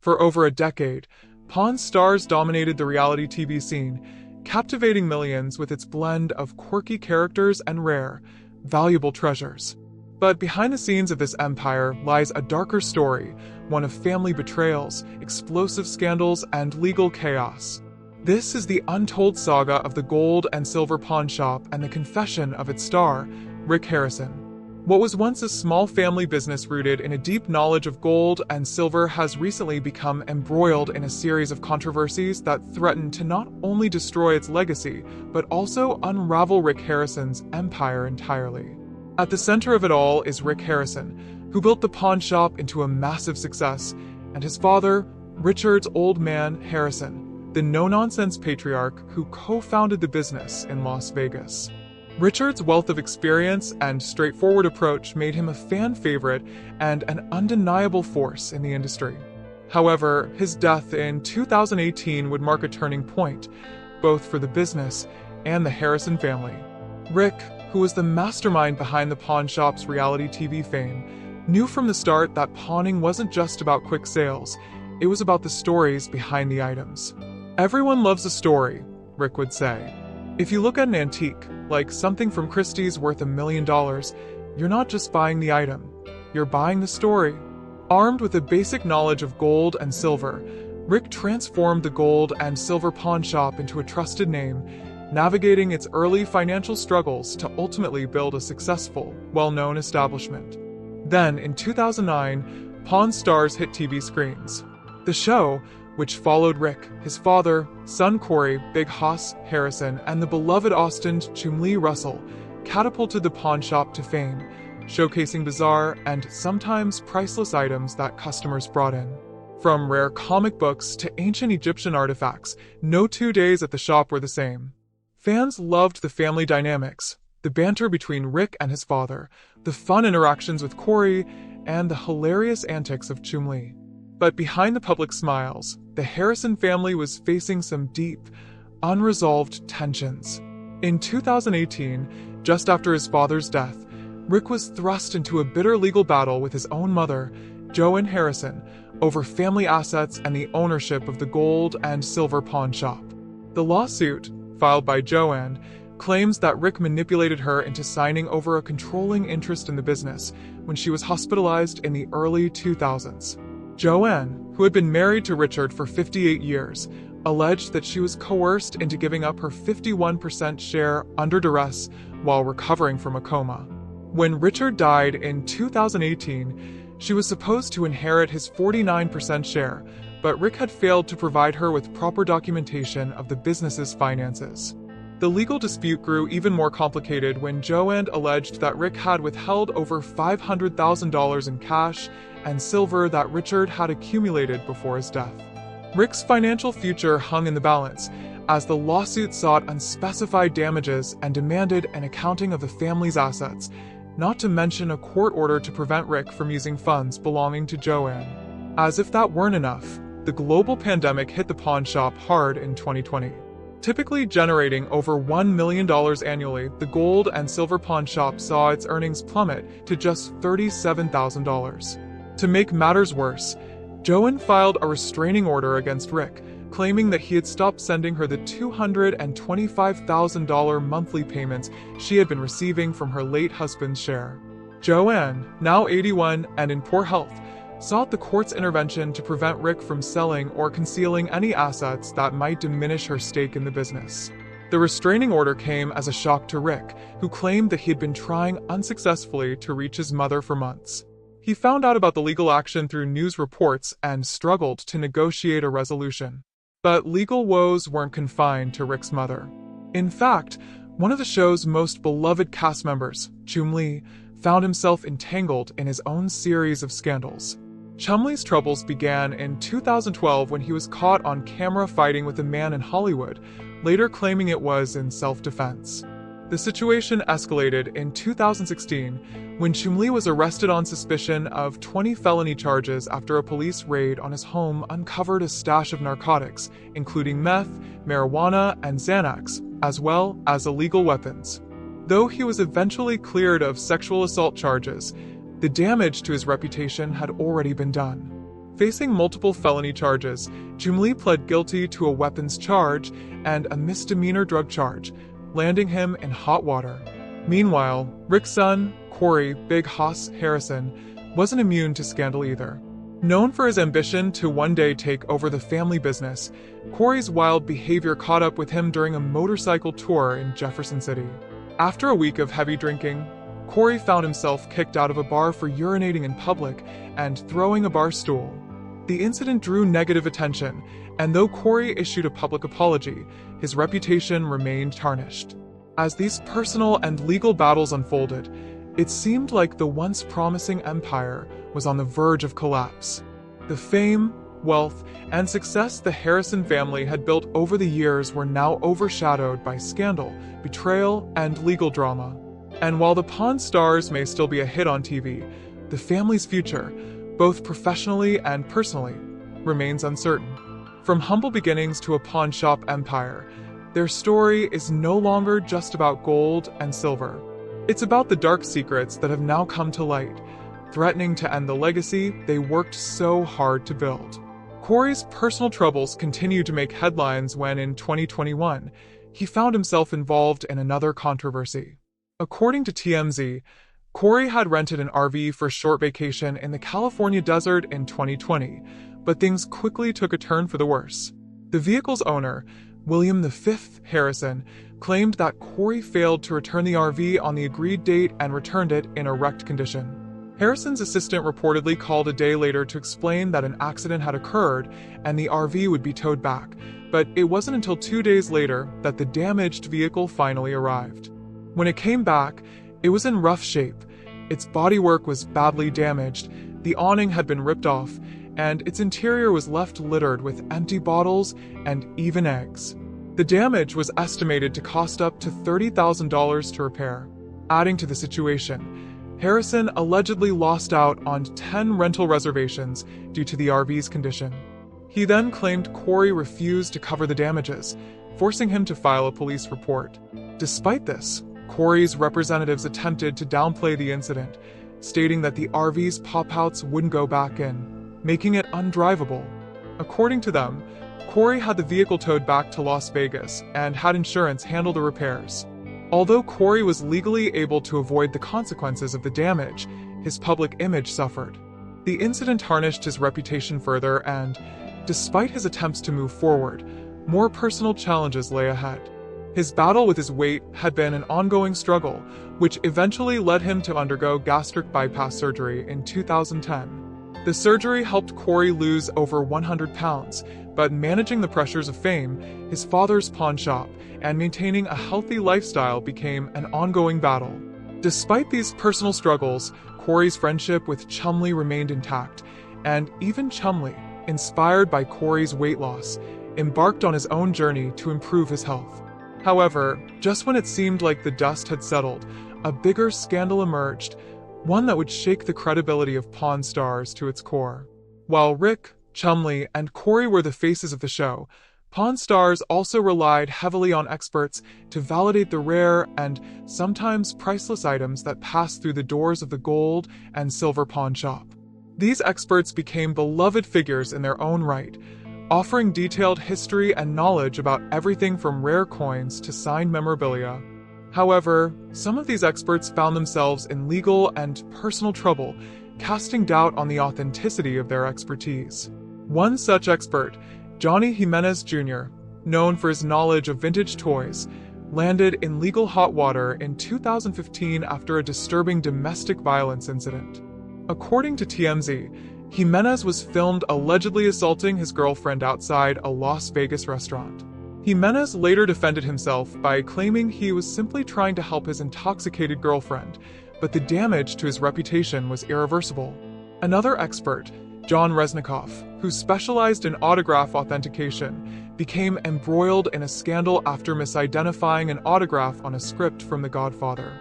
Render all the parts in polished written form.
For over a decade, Pawn Stars dominated the reality TV scene, captivating millions with its blend of quirky characters and rare, valuable treasures. But behind the scenes of this empire lies a darker story, one of family betrayals, explosive scandals, and legal chaos. This is the untold saga of the gold and silver pawn shop and the confession of its star, Rick Harrison. What was once a small family business rooted in a deep knowledge of gold and silver has recently become embroiled in a series of controversies that threaten to not only destroy its legacy, but also unravel Rick Harrison's empire entirely. At the center of it all is Rick Harrison, who built the pawn shop into a massive success, and his father, Richard's old man Harrison, the no-nonsense patriarch who co-founded the business in Las Vegas. Richard's wealth of experience and straightforward approach made him a fan favorite and an undeniable force in the industry. However, his death in 2018 would mark a turning point, both for the business and the Harrison family. Rick, who was the mastermind behind the pawn shop's reality TV fame, knew from the start that pawning wasn't just about quick sales, it was about the stories behind the items. "Everyone loves a story," Rick would say. "If you look at an antique, like something from Christie's worth $1 million, you're not just buying the item, you're buying the story." Armed with a basic knowledge of gold and silver, Rick transformed the gold and silver pawn shop into a trusted name, navigating its early financial struggles to ultimately build a successful, well-known establishment. Then, in 2009, Pawn Stars hit TV screens. The show, which followed Rick, his father, son Corey, Big Hoss Harrison, and the beloved Austin Chumlee Russell, catapulted the pawn shop to fame, showcasing bizarre and sometimes priceless items that customers brought in. From rare comic books to ancient Egyptian artifacts, no 2 days at the shop were the same. Fans loved the family dynamics, the banter between Rick and his father, the fun interactions with Corey, and the hilarious antics of Chumlee. But behind the public smiles, the Harrison family was facing some deep, unresolved tensions. In 2018, just after his father's death, Rick was thrust into a bitter legal battle with his own mother, Joanne Harrison, over family assets and the ownership of the gold and silver pawn shop. The lawsuit, filed by Joanne, claims that Rick manipulated her into signing over a controlling interest in the business when she was hospitalized in the early 2000s. Joanne, who had been married to Richard for 58 years, alleged that she was coerced into giving up her 51% share under duress while recovering from a coma. When Richard died in 2018, she was supposed to inherit his 49% share, but Rick had failed to provide her with proper documentation of the business's finances. The legal dispute grew even more complicated when Joanne alleged that Rick had withheld over $500,000 in cash and silver that Richard had accumulated before his death. Rick's financial future hung in the balance, as the lawsuit sought unspecified damages and demanded an accounting of the family's assets, not to mention a court order to prevent Rick from using funds belonging to Joanne. As if that weren't enough, the global pandemic hit the pawn shop hard in 2020. Typically generating over $1 million annually, the gold and silver pawn shop saw its earnings plummet to just $37,000. To make matters worse, Joanne filed a restraining order against Rick, claiming that he had stopped sending her the $225,000 monthly payments she had been receiving from her late husband's share. Joanne, now 81 and in poor health, sought the court's intervention to prevent Rick from selling or concealing any assets that might diminish her stake in the business. The restraining order came as a shock to Rick, who claimed that he had been trying unsuccessfully to reach his mother for months. He found out about the legal action through news reports and struggled to negotiate a resolution. But legal woes weren't confined to Rick's mother. In fact, one of the show's most beloved cast members, Chumlee, found himself entangled in his own series of scandals. Chumlee's troubles began in 2012 when he was caught on camera fighting with a man in Hollywood, later claiming it was in self-defense. The situation escalated in 2016 when Chumlee was arrested on suspicion of 20 felony charges after a police raid on his home uncovered a stash of narcotics, including meth, marijuana, and Xanax, as well as illegal weapons. Though he was eventually cleared of sexual assault charges, the damage to his reputation had already been done. Facing multiple felony charges, Jim pled guilty to a weapons charge and a misdemeanor drug charge, landing him in hot water. Meanwhile, Rick's son, Corey "Big Hoss" Harrison, wasn't immune to scandal either. Known for his ambition to one day take over the family business, Corey's wild behavior caught up with him during a motorcycle tour in Jefferson City. After a week of heavy drinking, Corey found himself kicked out of a bar for urinating in public and throwing a bar stool. The incident drew negative attention, and though Corey issued a public apology, his reputation remained tarnished. As these personal and legal battles unfolded, it seemed like the once promising empire was on the verge of collapse. The fame, wealth, and success the Harrison family had built over the years were now overshadowed by scandal, betrayal, and legal drama. And while the Pawn Stars may still be a hit on TV, the family's future, both professionally and personally, remains uncertain. From humble beginnings to a pawn shop empire, their story is no longer just about gold and silver. It's about the dark secrets that have now come to light, threatening to end the legacy they worked so hard to build. Corey's personal troubles continued to make headlines when, in 2021, he found himself involved in another controversy. According to TMZ, Corey had rented an RV for a short vacation in the California desert in 2020, but things quickly took a turn for the worse. The vehicle's owner, William V. Harrison, claimed that Corey failed to return the RV on the agreed date and returned it in a wrecked condition. Harrison's assistant reportedly called a day later to explain that an accident had occurred and the RV would be towed back, but it wasn't until 2 days later that the damaged vehicle finally arrived. When it came back, it was in rough shape. Its bodywork was badly damaged, the awning had been ripped off, and its interior was left littered with empty bottles and even eggs. The damage was estimated to cost up to $30,000 to repair. Adding to the situation, Harrison allegedly lost out on 10 rental reservations due to the RV's condition. He then claimed Corey refused to cover the damages, forcing him to file a police report. Despite this, Corey's representatives attempted to downplay the incident, stating that the RV's pop-outs wouldn't go back in, making it undrivable. According to them, Corey had the vehicle towed back to Las Vegas and had insurance handle the repairs. Although Corey was legally able to avoid the consequences of the damage, his public image suffered. The incident tarnished his reputation further and, despite his attempts to move forward, more personal challenges lay ahead. His battle with his weight had been an ongoing struggle, which eventually led him to undergo gastric bypass surgery in 2010. The surgery helped Corey lose over 100 pounds, but managing the pressures of fame, his father's pawn shop, and maintaining a healthy lifestyle became an ongoing battle. Despite these personal struggles, Corey's friendship with Chumlee remained intact, and even Chumlee, inspired by Corey's weight loss, embarked on his own journey to improve his health. However, just when it seemed like the dust had settled, a bigger scandal emerged, one that would shake the credibility of Pawn Stars to its core. While Rick, Chumlee, and Corey were the faces of the show, Pawn Stars also relied heavily on experts to validate the rare and sometimes priceless items that passed through the doors of the gold and silver pawn shop. These experts became beloved figures in their own right, offering detailed history and knowledge about everything from rare coins to signed memorabilia. However, some of these experts found themselves in legal and personal trouble, casting doubt on the authenticity of their expertise. One such expert, Johnny Jimenez Jr., known for his knowledge of vintage toys, landed in legal hot water in 2015 after a disturbing domestic violence incident. According to TMZ, Jimenez was filmed allegedly assaulting his girlfriend outside a Las Vegas restaurant. Jimenez later defended himself by claiming he was simply trying to help his intoxicated girlfriend, but the damage to his reputation was irreversible. Another expert, John Resnikoff, who specialized in autograph authentication, became embroiled in a scandal after misidentifying an autograph on a script from The Godfather.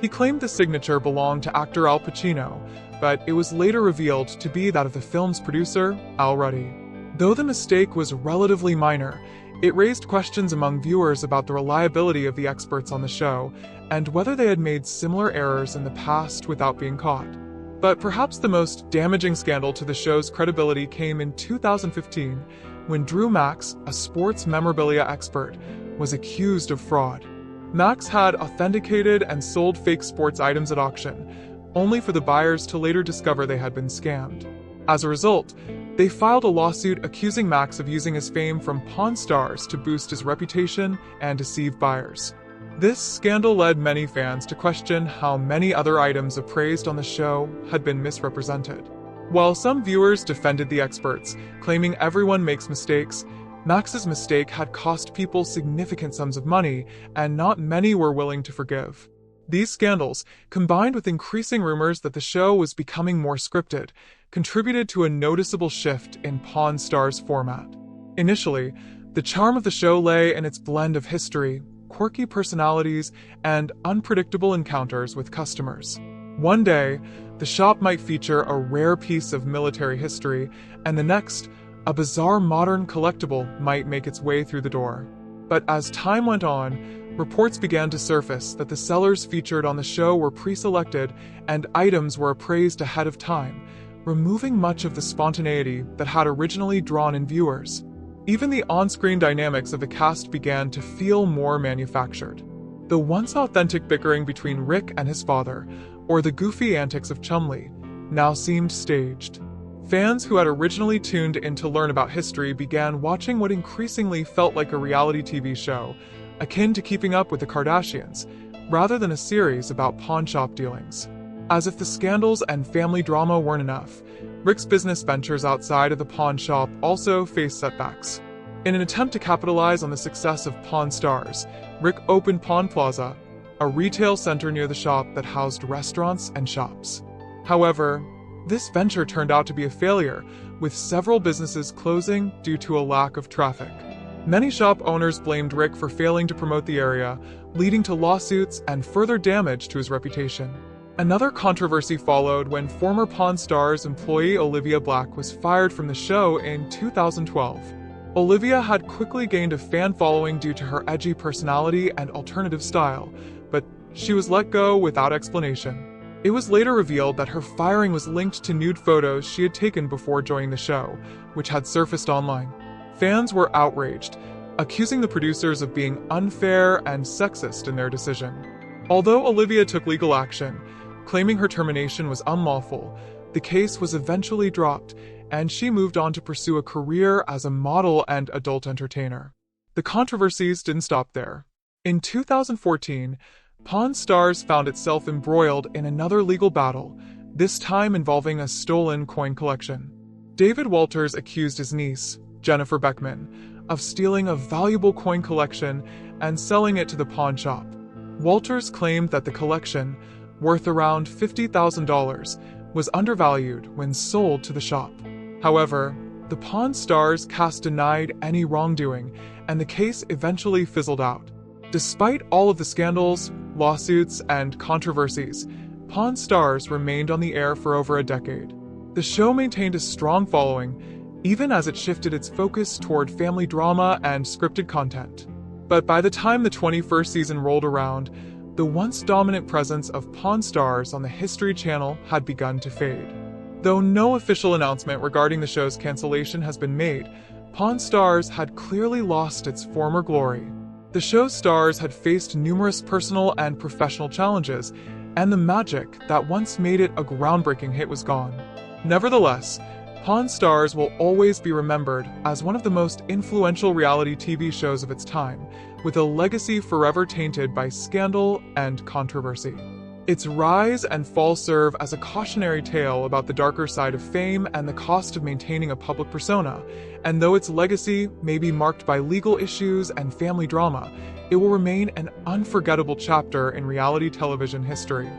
He claimed the signature belonged to actor Al Pacino, but it was later revealed to be that of the film's producer, Al Ruddy. Though the mistake was relatively minor, it raised questions among viewers about the reliability of the experts on the show and whether they had made similar errors in the past without being caught. But perhaps the most damaging scandal to the show's credibility came in 2015, when Drew Max, a sports memorabilia expert, was accused of fraud. Max had authenticated and sold fake sports items at auction, only for the buyers to later discover they had been scammed. As a result, they filed a lawsuit accusing Max of using his fame from Pawn Stars to boost his reputation and deceive buyers. This scandal led many fans to question how many other items appraised on the show had been misrepresented. While some viewers defended the experts, claiming everyone makes mistakes, Max's mistake had cost people significant sums of money, and not many were willing to forgive. These scandals, combined with increasing rumors that the show was becoming more scripted, contributed to a noticeable shift in Pawn Stars' format. Initially, the charm of the show lay in its blend of history, quirky personalities, and unpredictable encounters with customers. One day, the shop might feature a rare piece of military history, and the next, a bizarre modern collectible might make its way through the door. But as time went on, reports began to surface that the sellers featured on the show were pre-selected and items were appraised ahead of time, removing much of the spontaneity that had originally drawn in viewers. Even the on-screen dynamics of the cast began to feel more manufactured. The once authentic bickering between Rick and his father, or the goofy antics of Chumlee, now seemed staged. Fans who had originally tuned in to learn about history began watching what increasingly felt like a reality TV show, akin to Keeping Up with the Kardashians, rather than a series about pawnshop dealings. As if the scandals and family drama weren't enough, Rick's business ventures outside of the pawn shop also faced setbacks. In an attempt to capitalize on the success of Pawn Stars, Rick opened Pawn Plaza, a retail center near the shop that housed restaurants and shops. However, this venture turned out to be a failure, with several businesses closing due to a lack of traffic. Many shop owners blamed Rick for failing to promote the area, leading to lawsuits and further damage to his reputation. Another controversy followed when former Pawn Stars employee Olivia Black was fired from the show in 2012. Olivia had quickly gained a fan following due to her edgy personality and alternative style, but she was let go without explanation. It was later revealed that her firing was linked to nude photos she had taken before joining the show, which had surfaced online. Fans were outraged, accusing the producers of being unfair and sexist in their decision. Although Olivia took legal action, claiming her termination was unlawful, the case was eventually dropped, and she moved on to pursue a career as a model and adult entertainer. The controversies didn't stop there. In 2014, Pawn Stars found itself embroiled in another legal battle, this time involving a stolen coin collection. David Walters accused his niece, Jennifer Beckman, of stealing a valuable coin collection and selling it to the pawn shop. Walters claimed that the collection, worth around $50,000, was undervalued when sold to the shop. However, the Pawn Stars cast denied any wrongdoing, and the case eventually fizzled out. Despite all of the scandals, lawsuits, and controversies, Pawn Stars remained on the air for over a decade. The show maintained a strong following, even as it shifted its focus toward family drama and scripted content. But by the time the 21st season rolled around, the once dominant presence of Pawn Stars on the History Channel had begun to fade. Though no official announcement regarding the show's cancellation has been made, Pawn Stars had clearly lost its former glory. The show's stars had faced numerous personal and professional challenges, and the magic that once made it a groundbreaking hit was gone. Nevertheless, Pawn Stars will always be remembered as one of the most influential reality TV shows of its time, with a legacy forever tainted by scandal and controversy. Its rise and fall serve as a cautionary tale about the darker side of fame and the cost of maintaining a public persona, and though its legacy may be marked by legal issues and family drama, it will remain an unforgettable chapter in reality television history.